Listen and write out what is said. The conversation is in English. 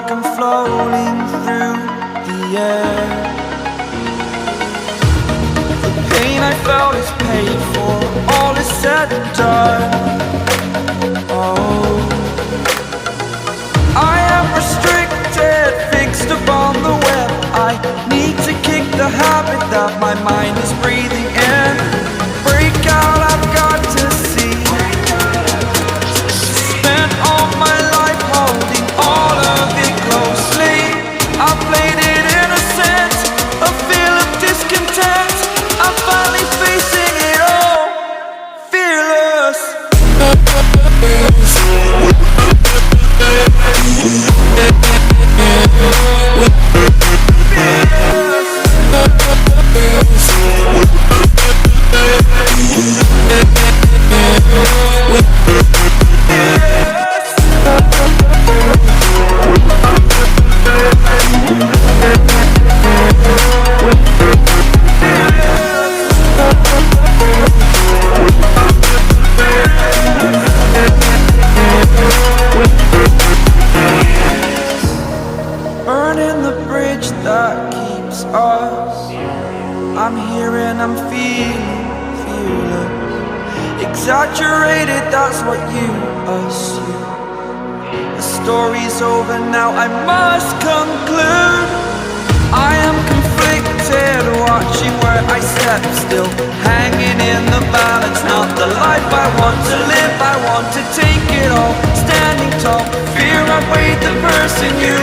like I'm floating through the air. The pain I felt is paid for, all is said and done. Oh, I am restricted, fixed upon the web. I need to kick the habit that my mind is breathing in. Break out, I've got to see. Spent all my life holding all of it closely. I played it innocent, a feel of discontent. I'm finally facing it all, fearless. Burning the bridge that keeps us. I'm here and I'm feeling fearless. Exaggerated, that's what you assume. The story's over now, I must conclude. I am conflicted, watching where I step still, hanging in the balance. Not the life I want to live, I want to take it all. Standing tall, fear I weighed the person you